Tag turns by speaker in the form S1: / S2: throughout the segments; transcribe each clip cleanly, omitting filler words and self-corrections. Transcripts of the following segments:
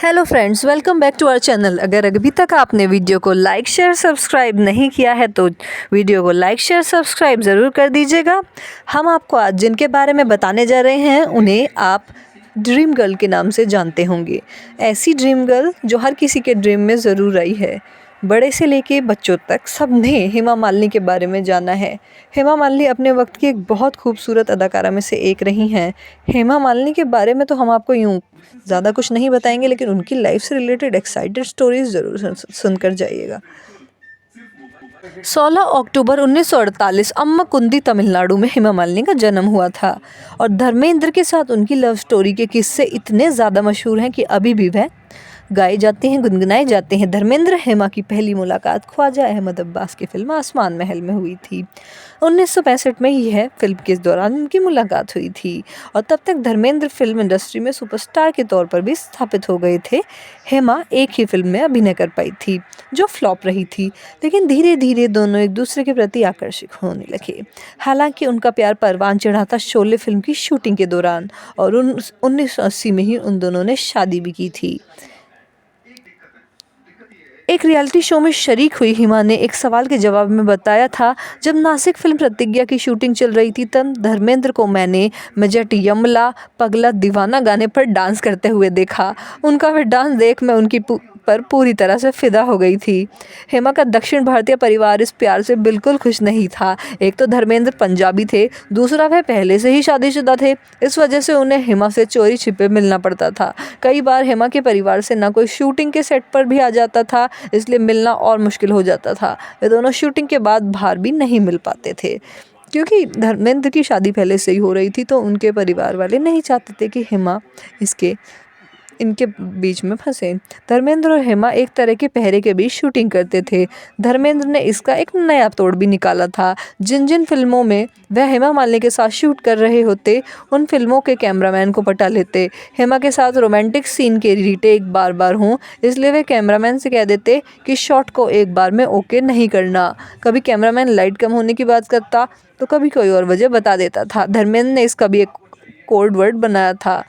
S1: Hello friends, welcome back to our channel. अगर अभी तक आपने वीडियो को लाइक शेयर सब्सक्राइब नहीं किया है तो वीडियो को लाइक शेयर सब्सक्राइब ज़रूर कर दीजिएगा। हम आपको आज जिनके बारे में बताने जा रहे हैं उन्हें आप ड्रीम गर्ल के नाम से जानते होंगे। ऐसी ड्रीम गर्ल जो हर किसी के ड्रीम में ज़रूर आई है। बड़े से लेके बच्चों तक सबने हेमा मालिनी के बारे में जाना है। हेमा मालिनी अपने वक्त की एक बहुत खूबसूरत अदाकारा में से एक रही हैं। हेमा मालिनी के बारे में तो हम आपको यूँ ज़्यादा कुछ नहीं बताएंगे, लेकिन उनकी लाइफ से रिलेटेड एक्साइटेड स्टोरीज ज़रूर सुनकर जाइएगा। 16 अक्टूबर 1948 अम्माकुंदी तमिलनाडु में हेमा मालिनी का जन्म हुआ था और धर्मेंद्र के साथ उनकी लव स्टोरी के किस्से इतने ज़्यादा मशहूर हैं कि अभी भी वह गाए जाते हैं, गुनगुनाए जाते हैं। धर्मेंद्र हेमा की पहली मुलाकात ख्वाजा अहमद अब्बास की फिल्म आसमान महल में हुई थी। 1965 में यह फिल्म के दौरान उनकी मुलाकात हुई थी और तब तक धर्मेंद्र फिल्म इंडस्ट्री में सुपरस्टार के तौर पर भी स्थापित हो गए थे। हेमा एक ही फिल्म में अभिनय कर पाई थी जो फ्लॉप रही थी, लेकिन धीरे धीरे दोनों एक दूसरे के प्रति आकर्षित होने लगे। हालांकि उनका प्यार परवान चढ़ा था शोले फिल्म की शूटिंग के दौरान और 1980 में ही उन दोनों ने शादी भी की थी। एक रियलिटी शो में शरीक हुई हिमा ने एक सवाल के जवाब में बताया था, जब नासिक फिल्म प्रतिज्ञा की शूटिंग चल रही थी तब धर्मेंद्र को मैंने मजट यमला पगला दीवाना गाने पर डांस करते हुए देखा। उनका वह डांस देख मैं उनकी पर पूरी तरह से फिदा हो गई थी। हेमा का दक्षिण भारतीय परिवार इस प्यार से बिल्कुल खुश नहीं था। एक तो धर्मेंद्र पंजाबी थे, दूसरा वह पहले से ही शादीशुदा थे। इस वजह से उन्हें हेमा से चोरी छिपे मिलना पड़ता था। कई बार हेमा के परिवार से ना कोई शूटिंग के सेट पर भी आ जाता था, इसलिए मिलना और मुश्किल हो जाता था। वे दोनों शूटिंग के बाद बाहर भी नहीं मिल पाते थे क्योंकि धर्मेंद्र की शादी पहले से ही हो रही थी, तो उनके परिवार वाले नहीं चाहते थे कि हेमा इनके बीच में फंसे। धर्मेंद्र और हेमा एक तरह के पहरे के बीच शूटिंग करते थे। धर्मेंद्र ने इसका एक नया तोड़ भी निकाला था। जिन जिन फिल्मों में वह हेमा मालिनी के साथ शूट कर रहे होते उन फिल्मों के कैमरामैन को पटा लेते। हेमा के साथ रोमांटिक सीन के रीटेक बार बार हों, इसलिए वे कैमरामैन से कह देते कि शॉट को एक बार में ओके नहीं करना। कभी कैमरामैन लाइट कम होने की बात करता तो कभी कोई और वजह बता देता था। धर्मेंद्र ने इसका भी एक कोड वर्ड बनाया था।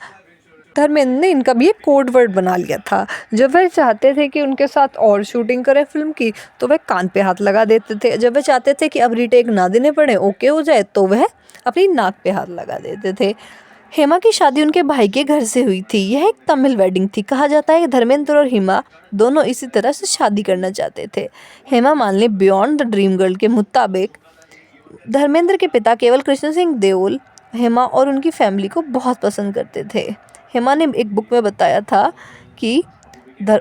S1: धर्मेंद्र ने इनका भी एक कोड वर्ड बना लिया था। जब वह चाहते थे कि उनके साथ और शूटिंग करें फिल्म की तो वह कान पे हाथ लगा देते थे। जब वह चाहते थे कि अब रीटेक ना देने पड़े, ओके हो जाए, तो वह अपनी नाक पे हाथ लगा देते थे। हेमा की शादी उनके भाई के घर से हुई थी। यह एक तमिल वेडिंग थी। कहा जाता है कि धर्मेंद्र और हेमा दोनों इसी तरह से शादी करना चाहते थे। Hema Malini beyond the dream girl के मुताबिक धर्मेंद्र के पिता केवल कृष्ण सिंह देओल हेमा और उनकी फैमिली को बहुत पसंद करते थे। हेमा ने एक बुक में बताया था कि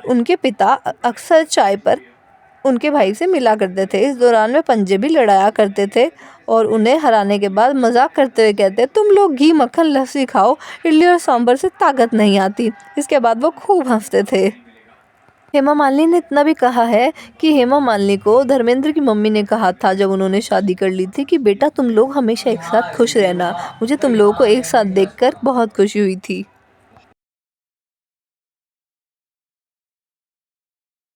S1: उनके पिता अक्सर चाय पर उनके भाई से मिला करते थे। इस दौरान वे पंजे भी लड़ाया करते थे और उन्हें हराने के बाद मजाक करते हुए कहते, तुम लोग घी मक्खन लस्सी खाओ, इडली और सांभर से ताकत नहीं आती। इसके बाद वो खूब हंसते थे। हेमा मालिनी ने इतना भी कहा है कि हेमा मालिनी को धर्मेंद्र की मम्मी ने कहा था जब उन्होंने शादी कर ली थी कि बेटा तुम लोग हमेशा एक साथ खुश रहना। मुझे तुम लोगों को एक साथ देखकर बहुत खुशी हुई थी।